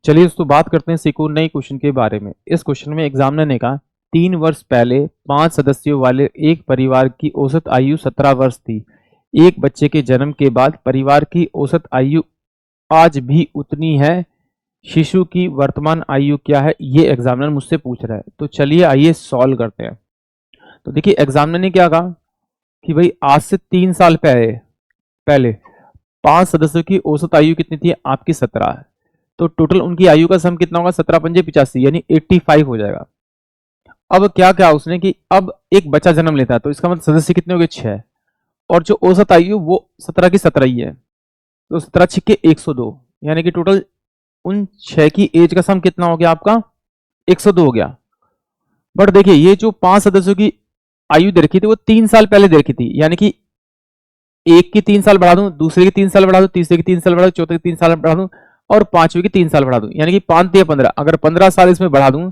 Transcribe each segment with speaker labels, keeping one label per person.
Speaker 1: चलिए दोस्तों बात करते हैं सीखो नए क्वेश्चन के बारे में। इस क्वेश्चन में एग्जामिनर ने कहा 3 वर्ष पहले 5 सदस्यों वाले एक परिवार की औसत आयु 17 वर्ष थी। एक बच्चे के जन्म के बाद परिवार की औसत आयु आज भी उतनी है। शिशु की वर्तमान आयु क्या है, ये एग्जामिनर मुझसे पूछ रहा है। तो चलिए आइए सॉल्व करते हैं। तो देखिए एग्जामिनर ने क्या कहा कि भाई आज से 3 साल पहले 5 सदस्यों की औसत आयु कितनी थी, आपकी 17 है। तो टोटल उनकी आयु का सम कितना होगा, 17 पंजे 85 यानी 85 हो जाएगा। अब क्या क्या उसने कि अब एक बच्चा जन्म लेता है तो इसका मतलब सदस्य कितने हो गए, 6। और जो औसत आयु वो 17 की 17 ही है, तो 17 छिक्के 102 यानी कि टोटल उन 6 की एज का सम कितना हो गया आपका, 102 हो गया। बट देखिए ये जो 5 सदस्यों की आयु दे रखी थी वो 3 साल पहले दे रखी थी, यानी कि एक की 3 साल बढ़ा दूं, दूसरे की 3 साल बढ़ा दूं, तीसरे की 3 साल बढ़ा दूं, चौथे की 3 साल बढ़ा दूं और पांचवे की 3 साल बढ़ा दूं, यानी कि 5 दिया 15। अगर 15 साल इसमें बढ़ा दूं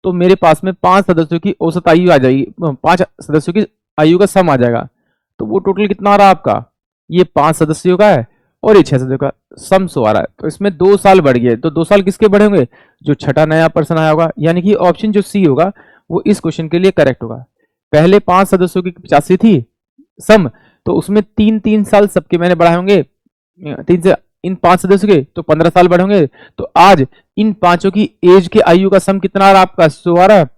Speaker 1: तो मेरे पास में 5 सदस्यों की औसत आयु आ जाएगी, 5 सदस्यों की आयु का सम आ जाएगा। तो वो टोटल कितना आ रहा है आपका, ये 5 सदस्यों का है और ये 6 सदस्यों का सम सो आ रहा है। तो इसमें 2 साल बढ़ गए, तो 2 साल किसके बढ़े होंगे, जो छठा नया पर्सन आया होगा, यानी कि ऑप्शन जो सी होगा वो इस क्वेश्चन के लिए करेक्ट होगा। पहले 5 सदस्यों की 85 थी सम, तो उसमें 3-3 साल सबके मैंने बढ़ाए होंगे, 3 से इन 5 सदस्यों के तो 15 साल बढ़े होंगे। तो आज इन पांचों की एज के आयु का सम कितना आ रहा है आपका, 100 आ रहा है।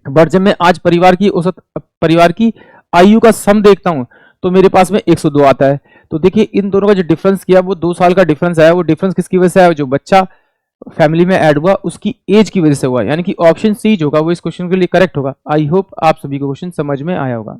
Speaker 1: बट जब मैं आज परिवार की आयु का सम देखता हूं तो मेरे पास में 102 आता है। तो देखिए इन दोनों का जो डिफरेंस किया वो 2 साल का डिफरेंस आया। वो डिफरेंस किसकी वजह से आया, जो बच्चा फैमिली में ऐड हुआ उसकी एज की वजह से हुआ, यानी कि ऑप्शन सी जो होगा वो इस क्वेश्चन के लिए करेक्ट होगा। आई होप आप सभी को क्वेश्चन समझ में आया होगा।